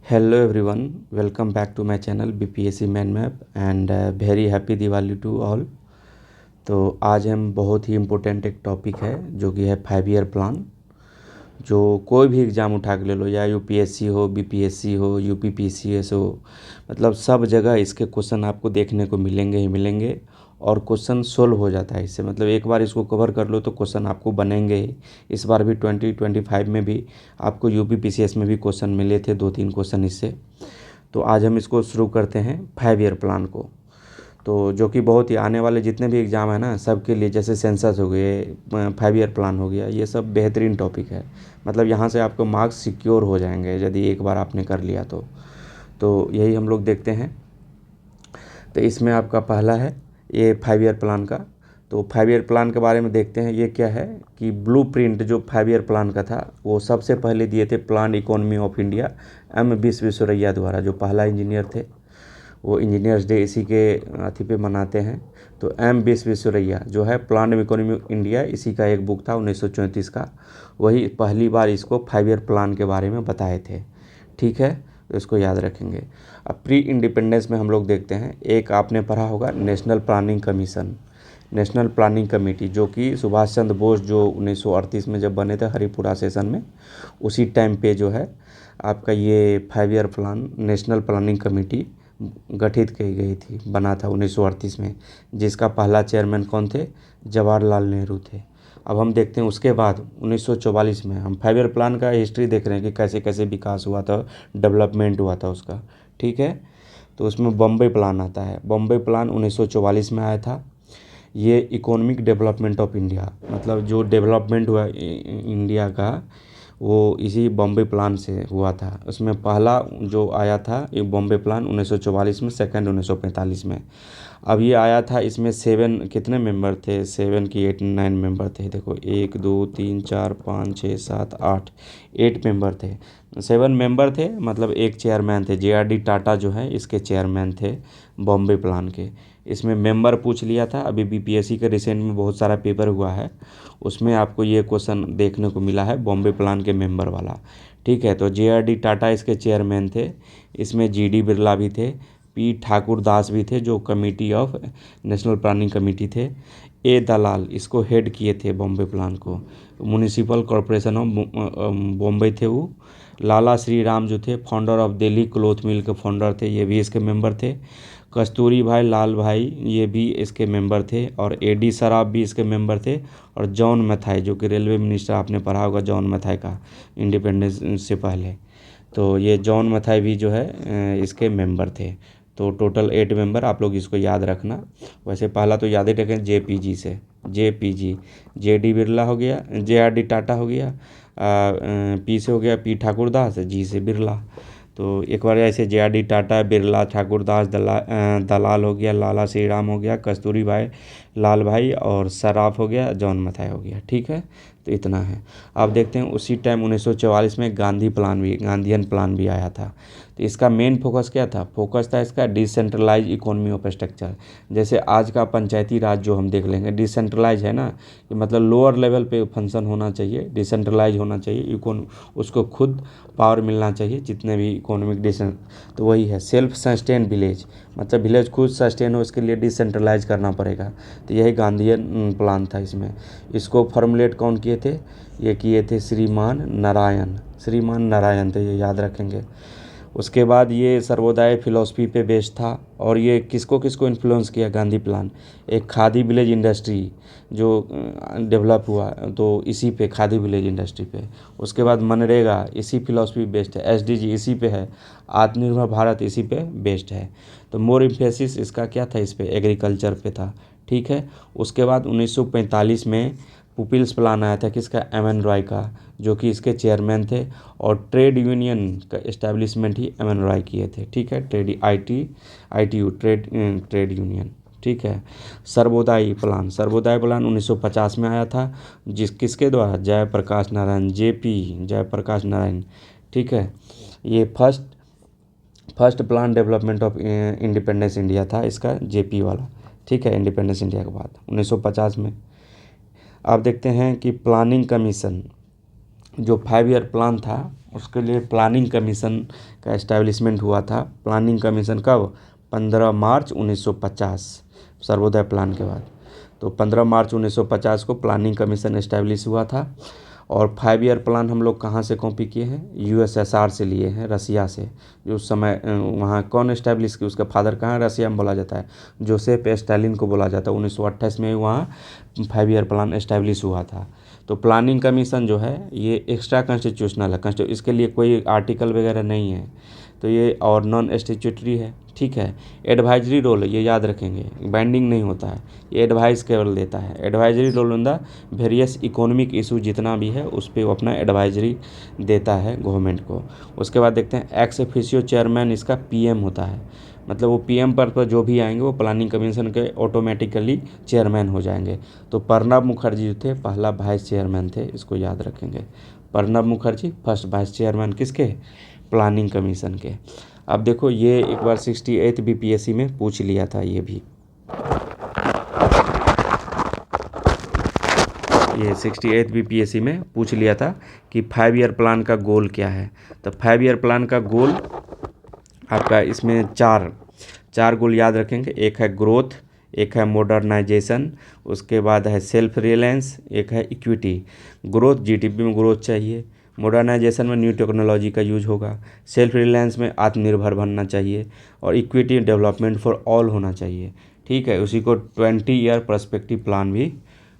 Hello everyone, welcome back to my channel BPSC Man Map and very happy Diwali to all. तो आज हम बहुत ही important एक topic है जो कि है 5 ईयर प्लान। जो कोई भी एग्ज़ाम उठा के ले लो, या यूपीएससी हो, बीपीएससी हो, यूपीपीसीएस हो, मतलब सब जगह इसके क्वेश्चन आपको देखने को मिलेंगे ही मिलेंगे। और क्वेश्चन सोल्व हो जाता है इससे, मतलब एक बार इसको कवर कर लो तो क्वेश्चन आपको बनेंगे ही। इस बार भी 2025 में भी आपको यूपीपीसीएस में भी क्वेश्चन मिले थे, 2-3 क्वेश्चन इससे। तो आज हम इसको शुरू करते हैं 5 ईयर प्लान को। तो जो कि बहुत ही आने वाले जितने भी एग्ज़ाम है ना, सबके लिए, जैसे सेंसस हो गए, 5 ईयर प्लान हो गया, ये सब बेहतरीन टॉपिक है। मतलब यहाँ से आपको मार्क्स सिक्योर हो जाएंगे यदि एक बार आपने कर लिया तो यही हम लोग देखते हैं। तो इसमें आपका पहला है ये 5 ईयर प्लान का। तो 5 ईयर प्लान के बारे में देखते हैं। ये क्या है कि ब्लूप्रिंट जो 5 ईयर प्लान का था वो सबसे पहले दिए थे plan economy of India, M Visvesvaraya द्वारा, जो पहला इंजीनियर थे। वो इंजीनियर्स डे इसी के अथी पे मनाते हैं। तो एम विश्वेश्वरैया जो है प्लान इकोनॉमी इंडिया, इसी का एक बुक था 1934 का। वही पहली बार इसको 5 ईयर प्लान के बारे में बताए थे। ठीक है, तो इसको याद रखेंगे। अब प्री इंडिपेंडेंस में हम लोग देखते हैं, एक आपने पढ़ा होगा national planning commission, national planning committee, जो कि सुभाष चंद्र बोस जो 1938 में जब बने थे हरिपुरा सेशन में, उसी टाइम पे जो है आपका ये 5 year plan, national planning committee गठित की गई थी, बना था 1938 में, जिसका पहला चेयरमैन कौन थे? जवाहरलाल नेहरू थे। अब हम देखते हैं उसके बाद 1944 में हम 5 ईयर प्लान का हिस्ट्री देख रहे हैं कि कैसे कैसे विकास हुआ था, डेवलपमेंट हुआ था उसका। ठीक है, तो उसमें बम्बई प्लान आता है। बम्बई प्लान 1944 में आया था। ये इकोनॉमिक डेवलपमेंट ऑफ इंडिया, मतलब जो डेवलपमेंट हुआ इंडिया का, वो इसी बॉम्बे प्लान से हुआ था। उसमें पहला जो आया था ये बॉम्बे प्लान 1944 में, सेकंड 1945 में। अब ये आया था, इसमें 7 कितने मेंबर थे? 7 की 8 9 मेंबर थे। देखो 1 2 3 4 5 6 7 8 8 मेंबर थे। 7 मेंबर थे, मतलब एक चेयरमैन थे। JRD टाटा जो है इसके चेयरमैन थे बॉम्बे प्लान के। इसमें मेंबर पूछ लिया था। अभी बीपीएससी के रिसेंट में बहुत सारा पेपर हुआ है, उसमें आपको ये क्वेश्चन देखने को मिला है बॉम्बे प्लान के मेंबर वाला। ठीक है, तो JRD टाटा इसके चेयरमैन थे। इसमें GD बिरला भी थे, P ठाकुर दास भी थे जो committee of national planning committee थे। A दलाल इसको हेड किए थे बॉम्बे प्लान को। म्यूनिसिपल कॉरपोरेशन ऑफ बॉम्बे थे वो। लाला श्री राम जो थे फाउंडर ऑफ दिल्ली क्लॉथ मिल के फाउंडर थे, ये भी इसके मेंबर थे। कस्तूरी भाई लाल भाई ये भी इसके मेंबर थे, और AD सराफ भी इसके मेंबर थे। और जॉन मथाई जो कि रेलवे मिनिस्टर, आपने पढ़ा होगा जॉन मथाई का, इंडिपेंडेंस से पहले। तो ये जॉन मथाई भी जो है इसके मेंबर थे। तो टोटल 8 मेंबर, आप लोग इसको याद रखना। वैसे पहला तो याद ही रखें JPG से, JPG। JD बिरला हो गया, JRD टाटा हो गया, P से हो गया P ठाकुरदास, G से बिरला। तो एक बार ऐसे JRD टाटा, बिरला, ठाकुरदास, दलाल हो गया, लाला श्री राम हो गया, कस्तूरी भाई लाल भाई, और सराफ हो गया, जॉन मथाई हो गया। ठीक है, तो इतना है। अब देखते हैं उसी टाइम 1944 में गांधीयन प्लान भी आया था। तो इसका मेन फोकस क्या था? फोकस था इसका डिसेंट्रलाइज इकोनॉमी ऑफ स्ट्रक्चर। जैसे आज का पंचायती राज जो हम देख लेंगे, डिसेंट्रलाइज है ना, कि मतलब लोअर लेवल पे फंक्शन होना चाहिए, डिसेंट्रलाइज होना चाहिए, उसको खुद पावर मिलना चाहिए, जितने भी इकोनॉमिक डिसेंट। तो वही है सेल्फ सस्टेन विलेज, मतलब विलेज खुद सस्टेन हो, इसके लिए डिसेंट्रलाइज करना पड़ेगा। तो यही गांधीयन प्लान था। इसमें इसको फॉर्मुलेट कौन किए थे? ये किए थे श्रीमान नारायण, श्रीमान नारायण थे, ये याद रखेंगे। उसके बाद ये सर्वोदय फिलॉसफी पे बेस्ड था। और ये किसको किसको इन्फ्लुएंस किया गांधी प्लान? एक खादी विलेज इंडस्ट्री जो डेवलप हुआ, तो इसी पे, खादी विलेज इंडस्ट्री पे। उसके बाद मनरेगा इसी फिलॉसफी बेस्ड है, SDG इसी पे है, आत्मनिर्भर भारत इसी पे बेस्ड है। तो मोर इम्फेसिस इसका क्या था? इस पे एग्रीकल्चर पे था। ठीक है, उसके बाद 1945 में पुपिल्स प्लान आया था, किसका? MN रॉय का, जो कि इसके चेयरमैन थे। और ट्रेड यूनियन का इस्टेब्लिशमेंट ही MN रॉय किए थे। ठीक है, ITU ट्रेड यूनियन। ठीक है, सर्वोदय प्लान 1950 में आया था, किसके द्वारा? जयप्रकाश नारायण, JP जयप्रकाश नारायण। ठीक है, ये first plan development of independence India था इसका, JP वाला। ठीक है, इंडिपेंडेंस इंडिया के बाद 1950 में। आप देखते हैं कि प्लानिंग कमीशन जो 5 ईयर प्लान था उसके लिए प्लानिंग कमीशन का एस्टैब्लिशमेंट हुआ था। प्लानिंग कमीशन कब? 15 मार्च 1950, सर्वोदय प्लान के बाद। तो 15 मार्च 1950 को प्लानिंग कमीशन एस्टैब्लिश हुआ था। और 5 ईयर प्लान हम लोग कहाँ से कॉपी किए हैं? यूएसएसआर से लिए हैं, रसिया से। जो उस समय वहाँ कौन एस्टैब्लिश किया, उसका फादर कहाँ है? रसिया में बोला जाता है, जोसेफ स्टालिन को बोला जाता है। 1928 में वहाँ 5 ईयर प्लान एस्टैब्लिश हुआ था। तो प्लानिंग कमीशन जो है ये एक्स्ट्रा कॉन्स्टिट्यूशनल है, इसके लिए कोई आर्टिकल वगैरह नहीं है, तो ये और नॉन स्टैट्यूटरी है, ठीक है। एडवाइजरी रोल है, ये याद रखेंगे, बाइंडिंग नहीं होता है, ये एडवाइस केवल देता है। Advisory role in the various economic issue जितना भी है उस पर वो अपना एडवाइजरी देता है गवर्नमेंट को। उसके बाद देखते हैं एक्स ऑफिशियो चेयरमैन इसका पीएम होता है, मतलब वो पीएम पर जो भी आएंगे वो प्लानिंग कमीशन के ऑटोमेटिकली चेयरमैन हो जाएंगे। तो प्रणब मुखर्जी जो थे पहला वाइस चेयरमैन थे, इसको याद रखेंगे। Pranab Mukherjee first vice chairman किसके? प्लानिंग कमीशन के। अब देखो ये एक बार 68 बीपीएससी में पूछ लिया था, ये भी ये 68 बीपीएससी में पूछ लिया था कि 5 ईयर प्लान का गोल क्या है। तो 5 ईयर प्लान का गोल आपका इसमें चार गोल याद रखेंगे। एक है ग्रोथ, एक है मॉडर्नाइजेशन, उसके बाद है सेल्फ रिलायंस, एक है इक्विटी। ग्रोथ, जीडीपी में ग्रोथ चाहिए। मॉडर्नाइजेशन में न्यू टेक्नोलॉजी का यूज होगा। सेल्फ रिलायंस में आत्मनिर्भर बनना चाहिए। और इक्विटी डेवलपमेंट फॉर ऑल होना चाहिए, ठीक है। उसी को 20 ईयर पर्सपेक्टिव प्लान भी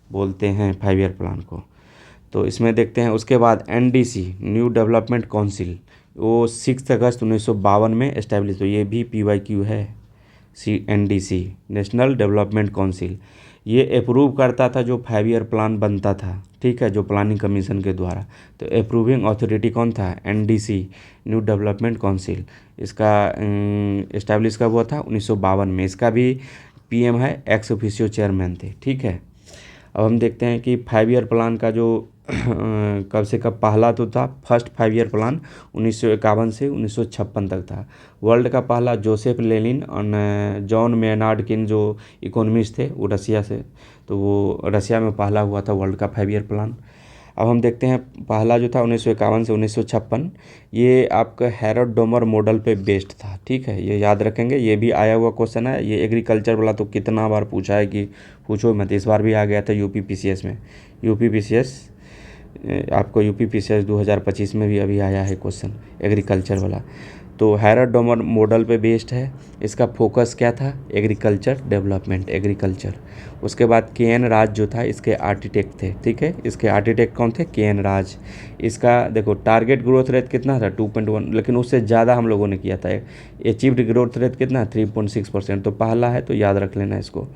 बोलते हैं, 5 ईयर प्लान को। तो इसमें देखते हैं उसके बाद एनडीसी, न्यू डेवलपमेंट काउंसिल, वो 6 अगस्त 1952 में इस्टेब्लिश हुई, ये भी पीवाईक्यू है। एनडीसी, नेशनल डेवलपमेंट काउंसिल, ये अप्रूव करता था जो 5 ईयर प्लान बनता था, ठीक है, जो प्लानिंग कमीशन के द्वारा। तो अप्रूविंग अथॉरिटी कौन था? NDC, new development council. इसका इस्टेब्लिश कब हुआ था? 1952 में। इसका भी पीएम है, एक्स ऑफिशियो चेयरमैन थे, ठीक है। अब हम देखते हैं कि 5 ईयर प्लान का जो कब से कब पहला तो था, फर्स्ट 5 ईयर प्लान 1951 से 1956 तक था। वर्ल्ड का पहला जोसेफ लेनिन और जॉन मेनार्ड किन जो इकोनॉमिस्ट थे वो रसिया से, तो वो रसिया में पहला हुआ था वर्ल्ड का 5 ईयर प्लान। अब हम देखते हैं पहला जो था 1951 से 1956, ये आपका हैरोल्ड डोमर मॉडल पे बेस्ड था, ठीक है, ये याद रखेंगे। ये भी आया हुआ क्वेश्चन है, ये एग्रीकल्चर वाला तो कितना बार पूछा है कि पूछो मत। इस बार भी आ गया था यूपी पीसीएस में। यूपी पीसीएस आपको यूपी पीसीएस 2025 में भी अभी आया है क्वेश्चन एग्रीकल्चर वाला। तो हैरोल्ड डोमर मॉडल पे बेस्ड है। इसका फोकस क्या था? Agriculture development, agriculture. उसके बाद के एन राज जो था इसके आर्किटेक्ट थे, ठीक है। इसके आर्किटेक्ट कौन थे? के एन राज। इसका देखो टारगेट ग्रोथ रेट कितना था? 2.1, लेकिन उससे ज़्यादा हम लोगों ने किया था। अचीव्ड ग्रोथ रेट कितना? 3.6%। तो पहला है, तो याद रख लेना इसको,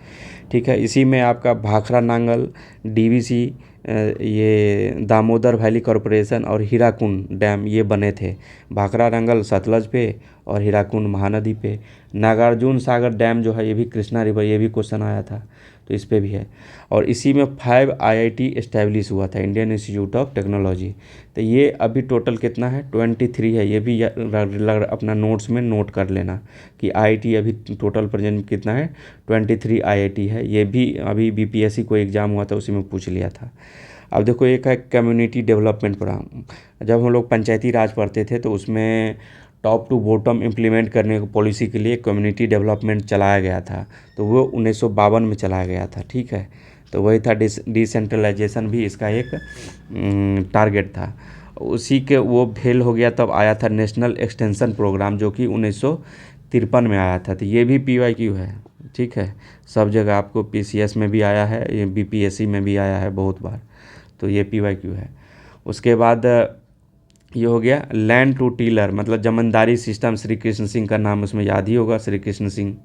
ठीक है। इसी में आपका भाखड़ा नांगल, डीवीसी, ये दामोदर वैली कॉरपोरेशन और हीराकुंड डैम ये बने थे। भाखड़ा नांगल सतलज पे और हीराकुंड महानदी पे। नागार्जुन सागर डैम जो है ये भी कृष्णा रिवर, ये भी क्वेश्चन आया था, तो इस पे भी है। और इसी में 5 आईआईटी एस्टैब्लिश हुआ था, इंडियन इंस्टीट्यूट ऑफ टेक्नोलॉजी। तो ये अभी टोटल कितना है? 23 है। ये भी अपना नोट्स में नोट कर लेना कि आईआईटी अभी टोटल प्रेजेंट में कितना है? 23 आईआईटी है। ये भी अभी बीपीएससी को एग्ज़ाम हुआ था उसी में पूछ लिया था। अब देखो एक है कम्युनिटी डेवलपमेंट प्रोग्राम। जब हम लोग पंचायती राज पढ़ते थे तो उसमें टॉप टू बॉटम इम्प्लीमेंट करने की पॉलिसी के लिए कम्युनिटी डेवलपमेंट चलाया गया था, तो वो 1952 में चलाया गया था, ठीक है। तो वही था डिसेंट्रलाइजेशन भी इसका एक टारगेट था। उसी के वो फेल हो गया, तब आया था नेशनल एक्सटेंशन प्रोग्राम जो कि 1953 में आया था। तो ये भी पीवाईक्यू है, ठीक है। सब जगह आपको पीसीएस में भी आया है, ये बीपीएससी में भी आया है बहुत बार, तो ये पीवाईक्यू है। उसके बाद ये हो गया लैंड टू टीलर, मतलब जमींदारी सिस्टम। श्री कृष्ण सिंह का नाम उसमें याद ही होगा, श्री कृष्ण सिंह,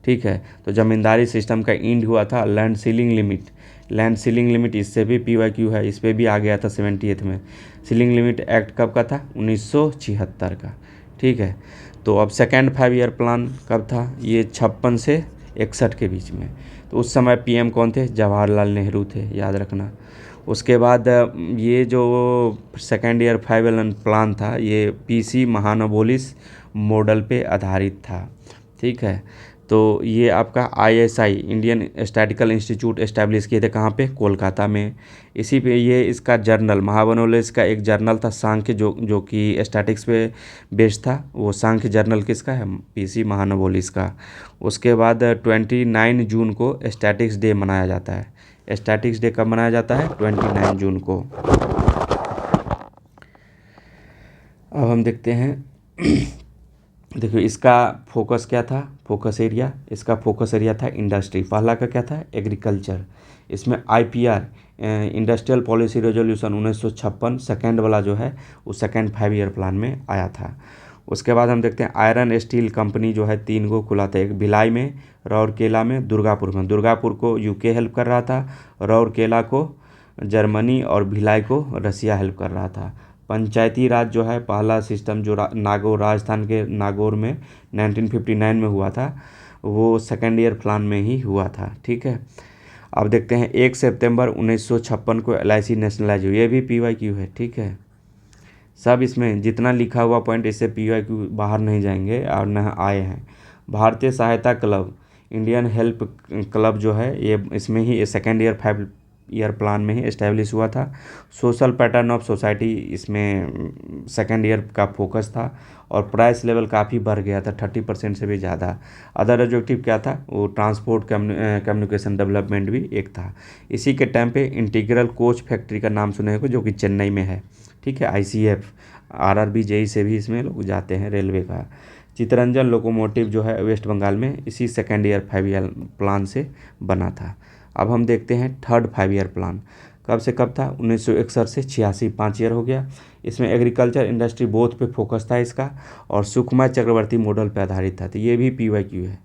ठीक है। तो जमींदारी सिस्टम का इंड हुआ था land ceiling limit. Land ceiling limit इससे भी पीवाईक्यू है, इस पर भी आ गया था 78 में। सीलिंग लिमिट एक्ट कब का था? 1976 का, ठीक है। तो अब सेकेंड 5 ईयर प्लान कब था? ये 56 से 61 के बीच में। तो उस समय पीएम कौन थे? जवाहरलाल नेहरू थे, याद रखना। उसके बाद ये जो सेकेंड ईयर 5 ईयर प्लान था ये पीसी महानबोलिस मॉडल पे आधारित था, ठीक है। तो ये आपका ISI Indian statistical institute establish किए थे कहाँ पे, कोलकाता में। इसी पे ये इसका जर्नल महाबनोलिस का एक जर्नल था सांख्य, जो कि स्टैटिक्स पे बेस्ड था। वो सांख्य जर्नल किसका है, PC महानवोलिस का। उसके बाद 29 जून को स्टैटिक्स डे मनाया जाता है। स्टैटिक्स डे कब मनाया जाता है, 29 जून को। अब हम देखते हैं देखो इसका फोकस क्या था, फोकस एरिया, इसका फोकस एरिया था इंडस्ट्री। पहला का क्या था, एग्रीकल्चर। इसमें IPR industrial policy resolution 1956 second वाला जो है वो सेकेंड 5 ईयर प्लान में आया था। उसके बाद हम देखते हैं आयरन स्टील कंपनी जो है 3 को खुला था, एक भिलाई में, राउरकेला में, दुर्गापुर में। दुर्गापुर को UK हेल्प कर रहा था, राउरकेला को जर्मनी और भिलाई को रसिया हेल्प कर रहा था। पंचायती राज जो है पहला सिस्टम जो नागौर, राजस्थान के नागौर में 1959 में हुआ था, वो सेकेंड ईयर प्लान में ही हुआ था। ठीक है, अब देखते हैं 1 सितंबर 1956 को LIC नेशनलाइज हुई। ये भी PYQ है। ठीक है, सब इसमें जितना लिखा हुआ पॉइंट इससे PYQ बाहर नहीं जाएंगे और न आए हैं। भारतीय सहायता क्लब, इंडियन हेल्प क्लब जो है ये इसमें ही सेकेंड ईयर 5 ईयर प्लान में ही इस्टेब्लिश हुआ था। सोशल पैटर्न ऑफ सोसाइटी इसमें सेकेंड ईयर का फोकस था और प्राइस लेवल काफ़ी बढ़ गया था, 30% से भी ज़्यादा। अदर ऑब्जेक्टिव क्या था, वो ट्रांसपोर्ट कम्युनिकेशन डेवलपमेंट भी एक था। इसी के टाइम पे इंटीग्रल कोच फैक्ट्री का नाम सुने हो, जो कि चेन्नई में है। ठीक है, ICF, RRB, JEE से भी इसमें लोग जाते हैं, रेलवे का। चितरंजन लोकोमोटिव जो है वेस्ट बंगाल में इसी सेकेंड ईयर 5 ईयर प्लान से बना था। अब हम देखते हैं थर्ड 5 ईयर प्लान कब से कब था, 1961 से 86, 5 ईयर हो गया। इसमें एग्रीकल्चर इंडस्ट्री बोथ पे फोकस था इसका, और सुकुमार चक्रवर्ती मॉडल पे आधारित था। तो ये भी PYQ है।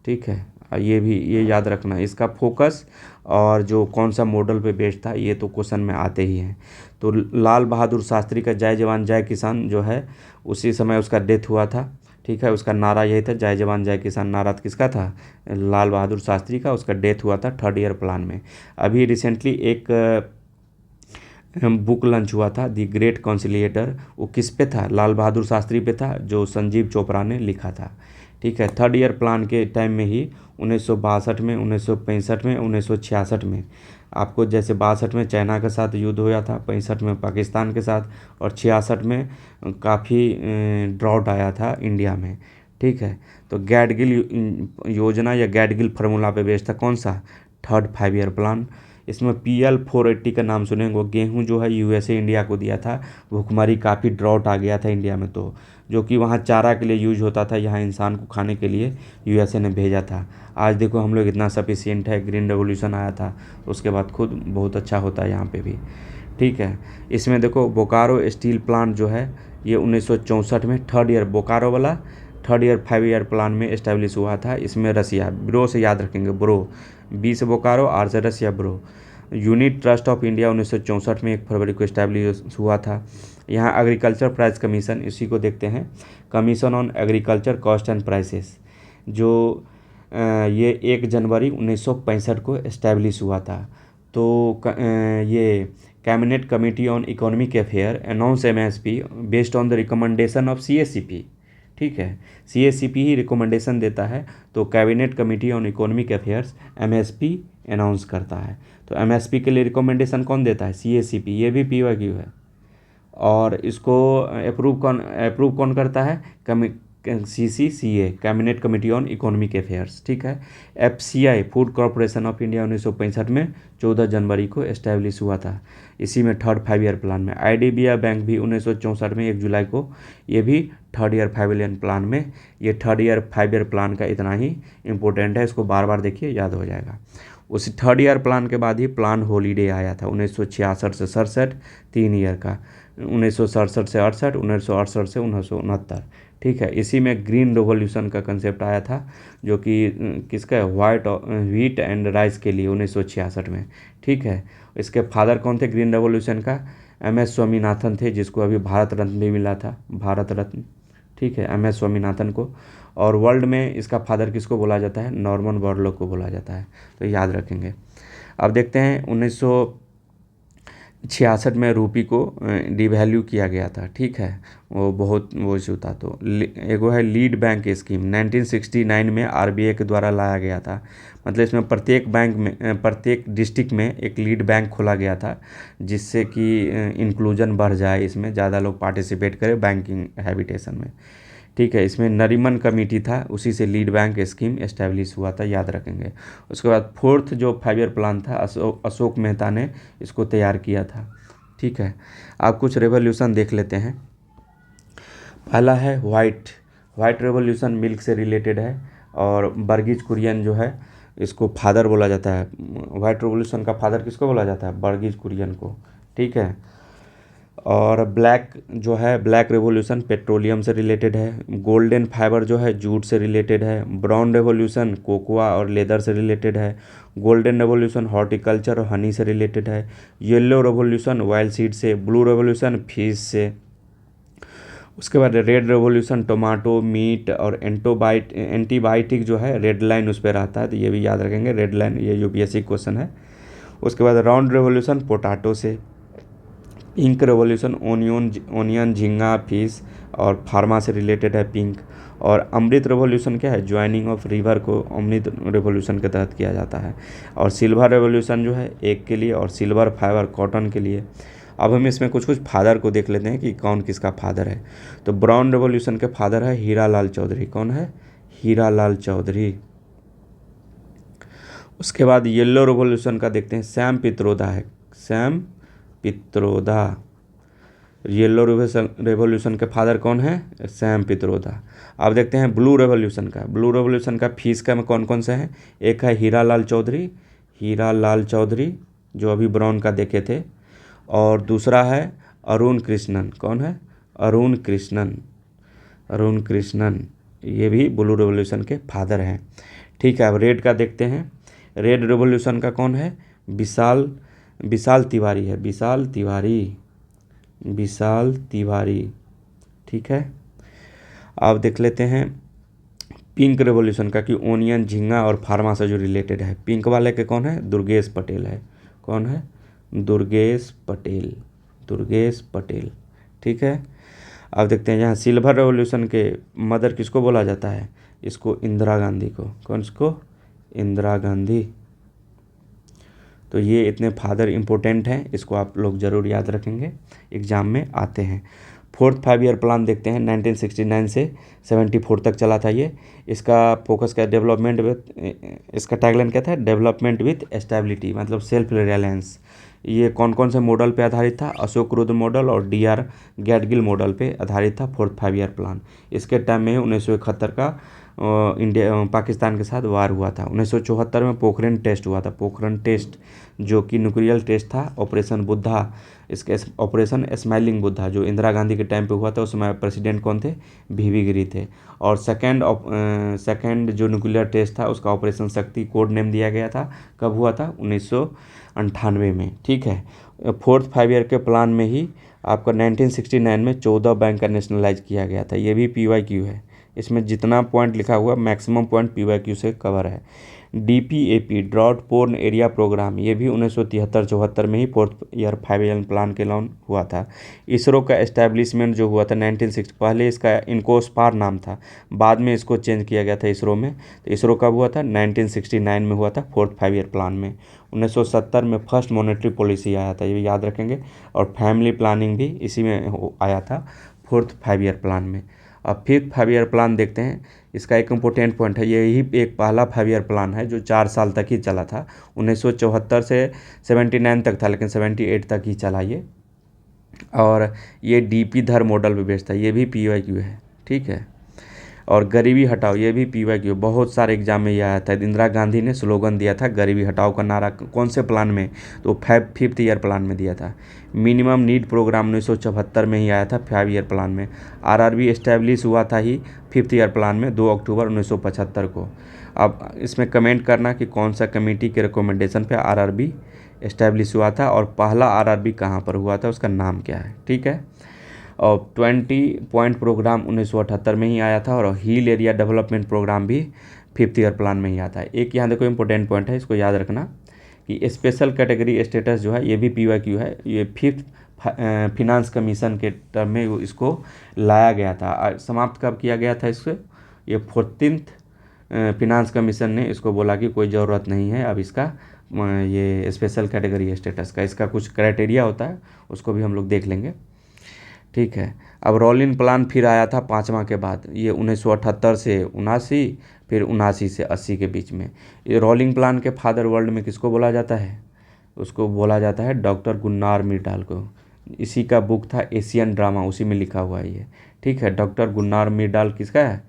ठीक है, ये याद रखना इसका फोकस और जो कौन सा मॉडल पे बेस्ड था, ये तो क्वेश्चन में आते ही हैं। तो लाल बहादुर शास्त्री का जय जवान जय किसान जो है उसी समय उसका डेथ हुआ था। ठीक है, उसका नारा यही था, जय जवान जय किसान। नारा किसका था, लाल बहादुर शास्त्री का। उसका डेथ हुआ था थर्ड ईयर प्लान में। अभी रिसेंटली एक बुक लॉन्च हुआ था, दी ग्रेट कॉन्सिलिएटर। वो किस पे था, लाल बहादुर शास्त्री पे था, जो संजीव चोपड़ा ने लिखा था। ठीक है, थर्ड ईयर प्लान के टाइम में ही 1962 में, 1965 में, 1966 में आपको, जैसे 62 में चाइना के साथ युद्ध हुआ था, 65 में पाकिस्तान के साथ, और 66 में काफ़ी ड्रॉट आया था इंडिया में। ठीक है, तो गैडगिल योजना या गैडगिल फार्मूला पे बेस्ड था कौन सा, थर्ड 5 ईयर प्लान। इसमें PL 480 का नाम सुनेंगे। वो गेहूँ जो है USA इंडिया को दिया था, भुखमरी काफ़ी ड्रॉट आ गया था इंडिया में, तो जो कि वहाँ चारा के लिए यूज होता था, यहाँ इंसान को खाने के लिए USA ने भेजा था। आज देखो हम लोग इतना सफिशिएंट है, ग्रीन रेवोल्यूशन आया था, उसके बाद खुद बहुत अच्छा होता है यहाँ पे भी। ठीक है, इसमें देखो बोकारो स्टील प्लांट जो है ये 1964 में थर्ड ईयर, बोकारो वाला थर्ड ईयर 5 ईयर प्लान में इस्टेब्लिश हुआ था। इसमें रसिया, ब्रो से याद रखेंगे, ब्रो, B से बोकारो, R से Russia, bro. Unit trust of India 1964 में 1 फरवरी को इस्टेब्लिश हुआ था। यहाँ एग्रीकल्चर प्राइस कमीशन, इसी को देखते हैं, commission on agriculture cost and prices, जो ये 1 जनवरी 1965 को इस्टेब्लिश हुआ था। तो ये cabinet committee on economic affair announce MSP based on the recommendation of CACP। ठीक है, CACP ही रिकमेंडेशन देता है, तो cabinet committee on economic affairs MSP announce करता है। तो MSP के लिए रिकमेंडेशन कौन देता है, CACP। ये भी PYQ है। और इसको अप्रूव कौन करता है, CCCA, cabinet committee on economic affairs. ठीक है, FCI, food corporation of India 1965 में 14 जनवरी को एस्टेब्लिश हुआ था, इसी में थर्ड 5 ईयर प्लान में। IDBI बैंक भी 1964 में 1 जुलाई को, ये भी थर्ड ईयर 5 ईयर प्लान में। ये थर्ड ईयर 5 ईयर प्लान का इतना ही इंपॉर्टेंट है, इसको बार बार देखिए, याद हो जाएगा। उसी थर्ड ईयर प्लान के बाद ही प्लान हॉलीडे आया था 1966 से 67, 3 ईयर का, 1967 से 68, 1968 से 1969। ठीक है, इसी में ग्रीन रेवोल्यूशन का कंसेप्ट आया था, जो कि किसका है, व्हीट एंड राइस के लिए 1966 में। ठीक है, इसके फादर कौन थे ग्रीन रेवोल्यूशन का, MS स्वामीनाथन थे, जिसको अभी भारत रत्न भी मिला था, भारत रत्न। ठीक है, MS स्वामीनाथन को। और वर्ल्ड में इसका फादर किसको बोला जाता है, नॉर्मन बोरलॉग को बोला जाता है, तो याद रखेंगे। अब देखते हैं 66 में रूपी को डिवैल्यू किया गया था, ठीक है। वो बहुत वो इशू था। तो एगो है लीड बैंक स्कीम 1969 में आरबीआई के द्वारा लाया गया था। मतलब इसमें प्रत्येक बैंक में प्रत्येक डिस्ट्रिक्ट में एक लीड बैंक खोला गया था, जिससे कि इंक्लूजन बढ़ जाए, इसमें ज़्यादा लोग पार्टिसिपेट करें बैंकिंग हैबिटेशन में, ठीक है। इसमें नरीमन कमेटी था, उसी से लीड बैंक स्कीम एस्टेब्लिश हुआ था, याद रखेंगे। उसके बाद फोर्थ जो 5 ईयर प्लान था अशोक मेहता ने इसको तैयार किया था, ठीक है। आप कुछ रेवोल्यूशन देख लेते हैं। पहला है वाइट रेवोल्यूशन मिल्क से रिलेटेड है, और वर्गीज कुरियन जो है इसको फादर बोला जाता है। वाइट रेवोल्यूशन का फादर किसको बोला जाता है? वर्गीज कुरियन को, ठीक है। और ब्लैक रेवोल्यूशन पेट्रोलियम से रिलेटेड है। गोल्डन फाइबर जो है जूट से रिलेटेड है। ब्राउन रेवोल्यूशन कोकोआ और लेदर से रिलेटेड है। गोल्डन रेवोल्यूशन हॉर्टिकल्चर और हनी से रिलेटेड है। येलो रेवोल्यूशन वाइल्ड सीड से। ब्लू रेवोल्यूशन फिश से। उसके बाद रेड रेवोल्यूशन टोमाटो मीट और एंटीबायोटिक जो है रेड लाइन उस पर रहता है, तो ये भी याद रखेंगे, रेड लाइन, ये यूपीएससी क्वेश्चन है। उसके बाद राउंड रेवोल्यूशन पोटाटो से। पिंक रेवोल्यूशन ओनियन झींगा फिश और फार्मा से रिलेटेड है पिंक। और अमृत रेवोल्यूशन क्या है? ज्वाइनिंग ऑफ रिवर को अमृत रेवोल्यूशन के तहत किया जाता है। और सिल्वर रेवोल्यूशन जो है एग के लिए, और सिल्वर फाइबर कॉटन के लिए। अब हम इसमें कुछ कुछ फादर को देख लेते हैं कि कौन किसका फादर है। तो ब्राउन रेवोल्यूशन के फादर है हीरालाल चौधरी। कौन है? हीरालाल चौधरी। उसके बाद येलो रेवोल्यूशन का देखते हैं, सैम पित्रोदा है। सैम पित्रोदा। येलो रेवोल्यूशन के फादर कौन है? सैम पित्रोदा। अब देखते हैं ब्लू रेवोल्यूशन का फीस का में कौन कौन से हैं? एक है हीरालाल चौधरी जो अभी ब्राउन का देखे थे। और दूसरा है अरुण कृष्णन। कौन है? अरुण कृष्णन, ये भी ब्लू रेवोल्यूशन के फादर हैं, ठीक है। अब रेड का देखते हैं। रेड रेवोल्यूशन का कौन है? विशाल तिवारी है। विशाल तिवारी, ठीक है। अब देख लेते हैं पिंक रेवोल्यूशन का, कि ओनियन झींगा और फार्मा से जो रिलेटेड है। पिंक वाले के कौन है? दुर्गेश पटेल है। कौन है? दुर्गेश पटेल, ठीक है। अब देखते हैं यहाँ सिल्वर रेवोल्यूशन के मदर किसको बोला जाता है? इसको इंदिरा गांधी को। कौन इसको? इंदिरा गांधी। तो ये इतने फादर इम्पोर्टेंट हैं, इसको आप लोग ज़रूर याद रखेंगे, एग्ज़ाम में आते हैं। फोर्थ 5 ईयर प्लान देखते हैं, 1969 से 74 तक चला था ये। इसका फोकस क्या? इसका टैगलाइन क्या था? डेवलपमेंट विथ स्टेबिलिटी, मतलब सेल्फ रिलायंस। ये कौन कौन से मॉडल पे आधारित था? अशोक रुद्र मॉडल और DR गैडगिल मॉडल पे आधारित था फोर्थ 5 ईयर प्लान। इसके टाइम में 1971 का पाकिस्तान के साथ वार हुआ था। 1974 में पोखरण टेस्ट हुआ था। पोखरण टेस्ट जो कि न्यूक्लियर टेस्ट था। ऑपरेशन बुद्धा, इसके ऑपरेशन स्माइलिंग बुद्धा जो इंदिरा गांधी के टाइम पे हुआ था, उस समय प्रेसिडेंट कौन थे? VV गिरी थे। और सेकेंड जो न्यूक्लियर टेस्ट था उसका ऑपरेशन शक्ति कोड नेम दिया गया था। कब हुआ था? 1998 में, ठीक है। फोर्थ 5 ईयर के प्लान में ही आपका 1969 में 14 बैंक का नेशनलाइज किया गया था। ये भी PYQ है। इसमें जितना पॉइंट लिखा हुआ मैक्सिमम पॉइंट PYQ से कवर है। DPAP drought prone area programme, ये भी 1973-74 में ही फोर्थ ईयर 5 ईयर प्लान के लॉन्च हुआ था। इसरो का एस्टैब्लिशमेंट जो हुआ था 1960, पहले इसका इनकोस्पार नाम था, बाद में इसको चेंज किया गया था इसरो में। तो इसरो कब हुआ था? 1969 में हुआ था फोर्थ 5 ईयर प्लान में। 1970 में फर्स्ट मॉनेटरी पॉलिसी आया था, ये भी याद रखेंगे। और फैमिली प्लानिंग भी इसी में आया था फोर्थ 5 ईयर प्लान में। अब फिफ्थ 5 ईयर प्लान देखते हैं। इसका एक इम्पोर्टेंट पॉइंट है, यही एक पहला 5 ईयर प्लान है जो 4 साल तक ही चला था। 1974 से 79 तक था, लेकिन 78 तक ही चला ये। और ये DP धर मॉडल पे बेस्ड था, ये भी PYQ है, ठीक है। और गरीबी हटाओ, ये भी PYQ, बहुत सारे एग्जाम में ये आया था। इंदिरा गांधी ने स्लोगन दिया था गरीबी हटाओ का नारा, कौन से प्लान में? तो फिफ्थ ईयर प्लान में दिया था। मिनिमम नीड प्रोग्राम 1974 में ही आया था 5 ईयर प्लान में। RRB इस्टेब्लिश हुआ था ही फिफ्थ ईयर प्लान में 2 अक्टूबर 1975 को। अब इसमें कमेंट करना कि कौन सा कमेटी के रिकमेंडेशन पे RRB इस्टेब्लिश हुआ था, और पहला RRB कहाँ पर हुआ था, उसका नाम क्या है, ठीक है। और 20 पॉइंट प्रोग्राम 1978 में ही आया था। और हिल एरिया डेवलपमेंट प्रोग्राम भी फिफ्थ ईयर प्लान में ही आता है। एक यहाँ देखो इम्पोर्टेंट पॉइंट है, इसको याद रखना कि स्पेशल कैटेगरी स्टेटस जो है ये भी PYQ है, ये 5th फिनांस कमीशन के टर्म में इसको लाया गया था। समाप्त कब किया गया था इससे? ये 14th फिनांस कमीशन ने इसको बोला कि कोई ज़रूरत नहीं है अब इसका ये स्पेशल कैटेगरी स्टेटस का। इसका कुछ क्राइटेरिया होता है, उसको भी हम लोग देख लेंगे, ठीक है। अब रोलिंग प्लान फिर आया था 5वां के बाद, ये 1978 से 79, फिर 79 से 80 के बीच में। ये रोलिंग प्लान के फादर वर्ल्ड में किसको बोला जाता है? उसको बोला जाता है डॉक्टर गुन्नार मिर्डाल को। इसी का बुक था एशियन ड्रामा, उसी में लिखा हुआ है ये, ठीक है। डॉक्टर गुन्नार मिर्डाल किसका है?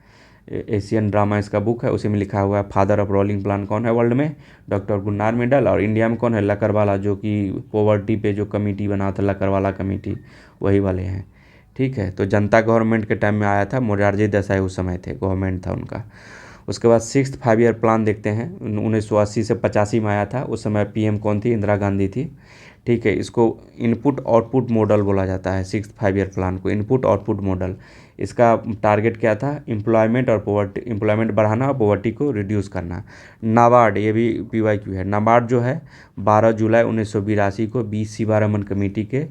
एशियन ड्रामा इसका बुक है, उसी में लिखा हुआ है। फादर ऑफ रोलिंग प्लान कौन है वर्ल्ड में? Doctor Gunnar Myrdal. और इंडिया में कौन है? लकरवाला, जो कि पॉवर्टी पे जो कमेटी बना था, लकरवाला कमेटी, वही वाले हैं, ठीक है। तो जनता गवर्नमेंट के टाइम में आया था, मोरारजी देसाई उस समय थे, गवर्नमेंट था उनका। उसके बाद 6th 5 ईयर प्लान देखते हैं, 1980 से 85 में आया था। उस समय PM कौन थी? इंदिरा गांधी थी, ठीक है। इसको इनपुट आउटपुट मॉडल बोला जाता है, 6th 5 ईयर प्लान को इनपुट आउटपुट मॉडल। इसका टारगेट क्या था? एम्प्लॉयमेंट और पॉवर्टी, एम्प्लॉयमेंट बढ़ाना और पॉवर्टी को रिड्यूस करना। नाबार्ड, ये भी PYQ है। नाबार्ड जो है 12 जुलाई 1982 को BC सीवारामन कमेटी के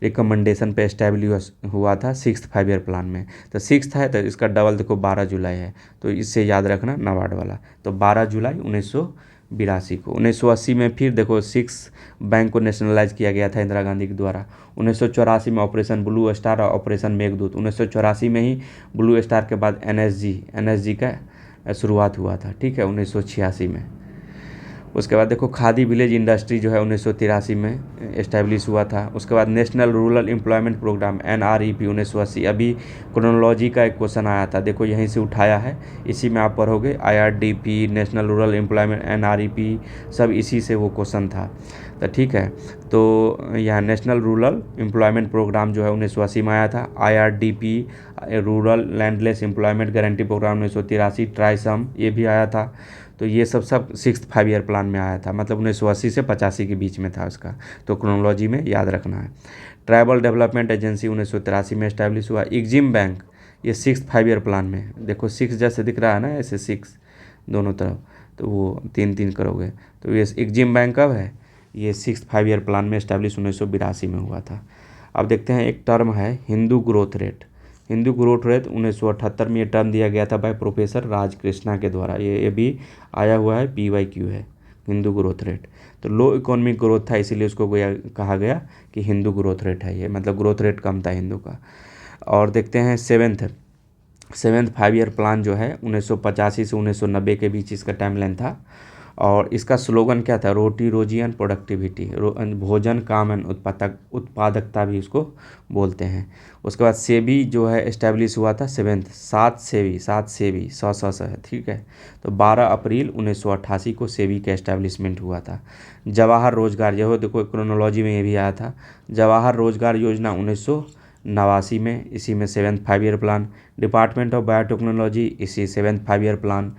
रिकमेंडेशन पे एस्टैब्लिश हुआ था 6th 5 ईयर प्लान में। तो 6th है तो इसका डबल देखो 12 जुलाई है, तो इससे याद रखना नाबार्ड वाला। तो 12 जुलाई 1982 को। 1980 में फिर देखो 6 बैंक को नेशनलाइज किया गया था इंदिरा गांधी के द्वारा। 1984 में ऑपरेशन ब्लू स्टार और ऑपरेशन मेघदूत। 1984 में ही ब्लू स्टार के बाद NSG का शुरुआत हुआ था, ठीक है, 1986 में। उसके बाद देखो खादी विलेज इंडस्ट्री जो है 1983 में इस्टेब्लिश हुआ था। उसके बाद national rural employment programme NREP 1980। अभी क्रोनोलॉजी का एक क्वेश्चन आया था, देखो यहीं से उठाया है, इसी में आप पढ़ोगे। IRDP, national rural employment, NREP, सब इसी से वो क्वेश्चन था, तो ठीक है। तो यहाँ नेशनल रूरल एम्प्लॉयमेंट प्रोग्राम जो है 1980 में आया था। IRDP, rural landless employment guarantee programme 1983। TRYSEM ये भी आया था। तो ये सब 6th 5 ईयर प्लान में आया था, मतलब 1980 से 85 के बीच में था उसका, तो क्रोनोलॉजी में याद रखना है। ट्राइबल डेवलपमेंट एजेंसी 1983 में इस्टेब्लिश हुआ। एग्जिम बैंक ये 6th 5 ईयर प्लान में, देखो 6 जैसे दिख रहा है ना, ऐसे 6 दोनों तरफ, तो वो 3-3 करोगे। तो ये एग्जिम बैंक कब है? ये 6th 5 ईयर प्लान में इस्टेब्लिश 1982 में हुआ था। अब देखते हैं एक टर्म है Hindu growth rate. Hindu growth rate 1978 में ये टर्म दिया गया था भाई प्रोफेसर राज कृष्णा के द्वारा। ये भी आया हुआ है, PYQ है, हिंदू ग्रोथ रेट। तो लो इकोनॉमिक ग्रोथ था, इसीलिए उसको कहा गया कि हिंदू ग्रोथ रेट है ये, मतलब ग्रोथ रेट कम था हिंदू का। और देखते हैं 7th 5 ईयर प्लान जो है 1985 से 1990 के बीच इसका टाइमलाइन था। और इसका स्लोगन क्या था? रोटी रोजी एंड प्रोडक्टिविटी, भोजन काम एंड उत्पादकता भी इसको बोलते हैं। उसके बाद सेबी जो है इस्टेब्लिश हुआ था 7 सेबी 100 है, ठीक है। तो 12 अप्रैल 1988 को सेबी का इस्टेब्लिशमेंट हुआ था। जवाहर रोजगार, जो देखो क्रोनोलॉजी में ये भी आया था, जवाहर रोजगार योजना 1989 में, इसी में 7th 5 year plan. Department of biotechnology, इसी 7th 5 year plan.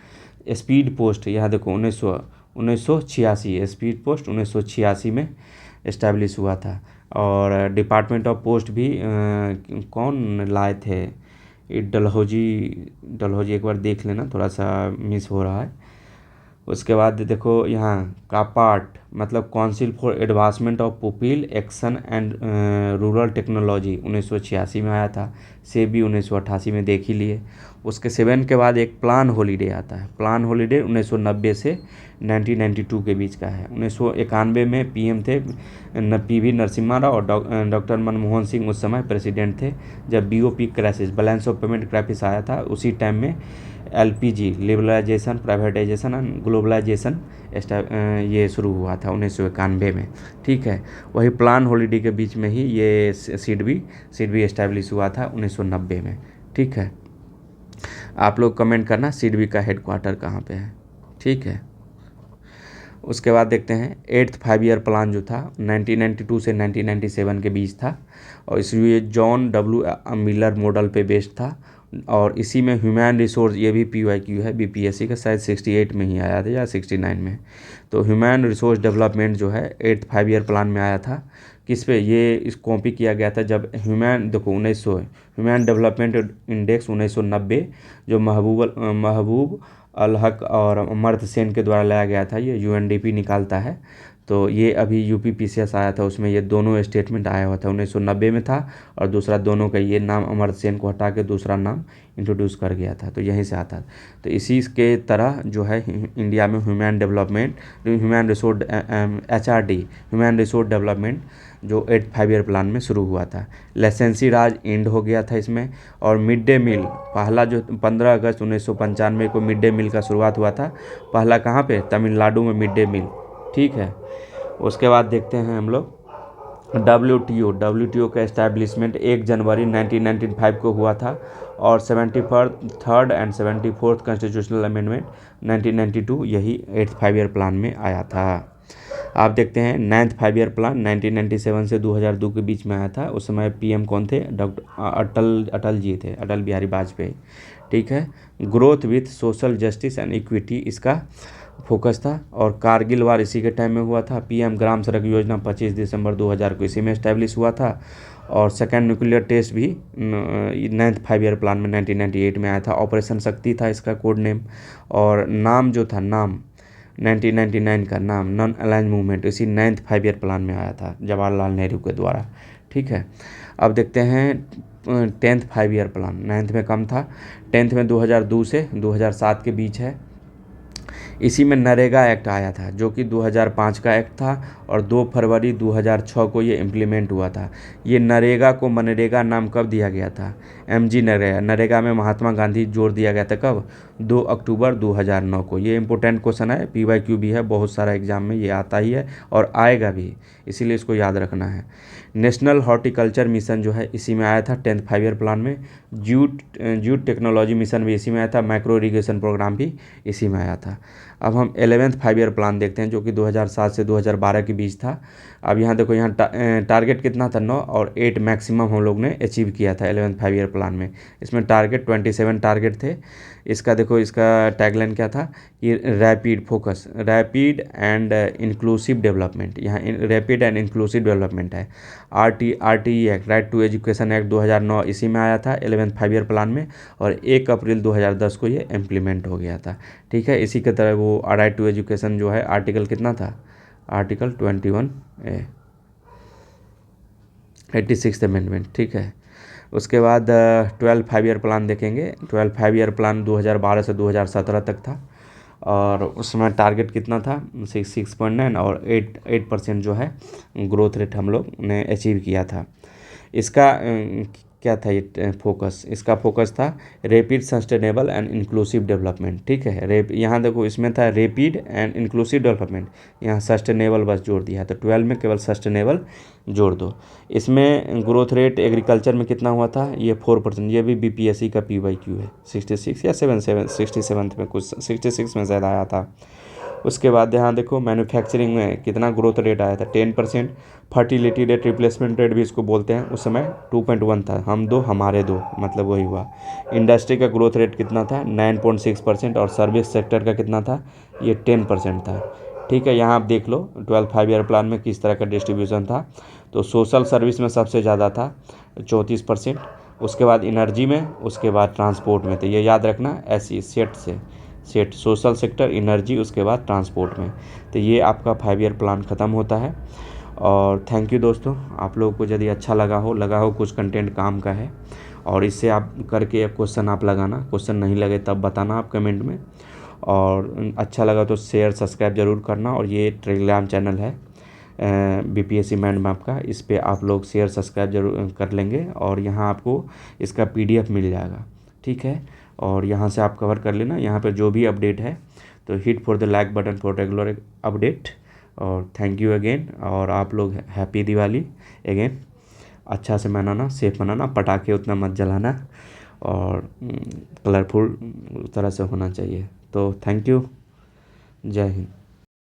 Speed post, यहाँ देखो 1986 स्पीड पोस्ट 1986 में इस्टेब्लिश हुआ था। और डिपार्टमेंट ऑफ पोस्ट भी कौन लाए थे? ये डलहौजी एक बार देख लेना, थोड़ा सा मिस हो रहा है। उसके बाद देखो यहाँ का पार्ट, मतलब council for advancement of people action and rural technology 1986 में आया था। सेबी 1988 में देख ही लिए। उसके 7 के बाद एक प्लान हॉलीडे आता है। प्लान हॉलीडे 1990 से 1992 के बीच का है। 1991 में PM थे PV नरसिम्हा राव, और डॉक्टर मनमोहन सिंह उस समय प्रेसिडेंट थे। जब BOP crisis, balance of payment crisis आया था, उसी टाइम में LPG liberalisation, privatisation and globalisation ये शुरू हुआ था 1991 में, ठीक है। वही प्लान हॉलीडे के बीच में ही ये सिडबी इस्टेब्लिश हुआ था 1990 में, ठीक है। आप लोग कमेंट करना सिडबी का हेडक्वार्टर कहाँ पे है, ठीक है। उसके बाद देखते हैं 8th 5 ईयर प्लान जो था 1992 से 1997 के बीच था, और इसलिए जॉन W मिलर मॉडल पे बेस्ड था। और इसी में ह्यूमन रिसोर्स, ये भी PYQ है, BPSC का शायद 68 में ही आया था या 69 में। तो ह्यूमन रिसोर्स डेवलपमेंट जो है 8th 5 ईयर प्लान में आया था। किस पे ये इस कॉपी किया गया था? जब ह्यूमन डेवलपमेंट इंडेक्स 1990 जो महबूब अल हक और अमर्त्य सेन के द्वारा लाया गया था, ये UNDP निकालता है। तो तो ये अभी यूपीपीसीएस आया था, उसमें ये दोनों स्टेटमेंट आया हुआ था। 1990 में था, और दूसरा दोनों का ये नाम अमर्त्य सेन को हटा के दूसरा नाम इंट्रोड्यूस कर गया था, तो यहीं से आता था। तो इसी के तरह जो है इंडिया में human development, human resource HRD, human resource development जो 8 5 ईयर प्लान में शुरू हुआ था। लाइसेंसी राज एंड हो गया था इसमें। और मिड डे मील पहला जो 15 अगस्त 1995 को मिड डे मील का शुरुआत हुआ था। पहला कहाँ पे? तमिलनाडु में मिड डे मील, ठीक है। उसके बाद देखते हैं हम लोग WTO का एस्टैब्लिशमेंट 1 जनवरी 1995 को हुआ था। और 73rd and 74th constitutional amendment 1992 यही 8th 5 ईयर प्लान में आया था। आप देखते हैं 9th 5 ईयर प्लान 1997 से 2002 के बीच में आया था। उस समय PM कौन थे? डॉक्टर अटल जी थे, अटल बिहारी वाजपेयी, ठीक है। Growth with social justice and equity इसका फोकस था। और कारगिल वार इसी के टाइम में हुआ था। PM ग्राम सड़क योजना 25 दिसंबर 2000 को इसी में इस्टेब्लिश हुआ था। और सेकेंड न्यूक्लियर टेस्ट भी 9th 5 ईयर प्लान में 1998 में आया था। ऑपरेशन शक्ति था इसका कोड नेम। और नाम जो था, नाम 1999 का नाम नॉन अलाइन मूवमेंट इसी 9th 5 ईयर प्लान में आया था जवाहरलाल नेहरू के द्वारा, ठीक है। अब देखते हैं 10th 5 ईयर प्लान। 9th में कम था, 10th में 2002 से 2007 के बीच है। इसी में नरेगा एक्ट आया था, जो कि 2005 का एक्ट था। और 2 फरवरी 2006 को ये इम्प्लीमेंट हुआ था। ये नरेगा को मनरेगा नाम कब दिया गया था? MG नरेगा। नरेगा में महात्मा गांधी जोड़ दिया गया था कब? 2 अक्टूबर 2009 को। ये इंपॉर्टेंट क्वेश्चन है, PYQ भी है, बहुत सारा एग्जाम में ये आता ही है और आएगा भी, इसीलिए इसको याद रखना है। नेशनल हॉर्टिकल्चर मिशन जो है इसी में आया था 10th 5 ईयर प्लान में। जूट टेक्नोलॉजी मिशन भी इसी में आया था। माइक्रो इरीगेशन प्रोग्राम भी इसी में आया था। अब हम 11th 5 ईयर प्लान देखते हैं, जो कि 2007 से 2012 के बीच था। अब यहाँ देखो, यहाँ टारगेट कितना था? 9 और 8 मैक्सिमम हम लोग ने अचीव किया था 11th 5 ईयर प्लान में। इसमें टारगेट 27 टारगेट थे। इसका देखो, इसका टैगलाइन क्या था? ये rapid focus, rapid and inclusive development. यहाँ रैपिड एंड इंक्लूसिव डेवलपमेंट है। RTE act, right to education act 2009 इसी में आया था 11th 5 ईयर प्लान में। और 1 अप्रैल 2010 को ये इम्प्लीमेंट हो गया था, ठीक है। इसी के तरह वो राइट टू एजुकेशन जो है, आर्टिकल कितना था? आर्टिकल 21A, 86th अमेंडमेंट, ठीक है। उसके बाद 12 5 ईयर प्लान देखेंगे। 12 5 ईयर प्लान 2012 से 2017 तक था। और उसमें टारगेट कितना था? 6.9 और 8% जो है ग्रोथ रेट हम लोग ने अचीव किया था। इसका क्या था ये फोकस? इसका फोकस था rapid, sustainable and inclusive development, ठीक है। यहाँ देखो, इसमें था रैपिड एंड इंक्लूसिव डेवलपमेंट, यहाँ सस्टेनेबल बस जोड़ दिया। तो 12 में केवल सस्टेनेबल जोड़ दो। इसमें ग्रोथ रेट एग्रीकल्चर में कितना हुआ था? ये 4%। ये भी BPSC का PYQ है, 66 या 67 में, कुछ 66 में शायद आया था। उसके बाद यहाँ देखो, मैन्युफैक्चरिंग में कितना ग्रोथ रेट आया था? 10%। फर्टिलिटी रेट, रिप्लेसमेंट रेट भी इसको बोलते हैं, उस समय 2.1 था। हम दो हमारे दो, मतलब वही हुआ। इंडस्ट्री का ग्रोथ रेट कितना था? 9.6%। और सर्विस सेक्टर का कितना था? ये 10% था, ठीक है। यहाँ आप देख लो 12 5 ईयर प्लान में किस तरह का डिस्ट्रीब्यूशन था। तो सोशल सर्विस में सबसे ज़्यादा था 34%। उसके बाद एनर्जी में, उसके बाद ट्रांसपोर्ट में। तो ये याद रखना, ऐसी सेट सोशल सेक्टर, एनर्जी, उसके बाद ट्रांसपोर्ट में। तो ये आपका 5 ईयर प्लान ख़त्म होता है। और थैंक यू दोस्तों, आप लोगों को यदि अच्छा लगा हो कुछ कंटेंट काम का है, और इससे आप करके क्वेश्चन आप लगाना। क्वेश्चन नहीं लगे तब बताना आप कमेंट में। और अच्छा लगा तो शेयर सब्सक्राइब ज़रूर करना। और ये टेलीग्राम चैनल है BPSC माइंड मैप का, इस पर आप लोग शेयर सब्सक्राइब जरूर कर लेंगे। और यहाँ आपको इसका PDF मिल जाएगा, ठीक है। और यहाँ से आप कवर कर लेना, यहाँ पे जो भी अपडेट है। तो hit for the like button for regular update. और थैंक यू अगेन। और आप लोग हैप्पी दिवाली अगेन। अच्छा से मनाना, सेफ मनाना, पटाखे उतना मत जलाना, और कलरफुल तरह से होना चाहिए। तो थैंक यू, जय हिंद।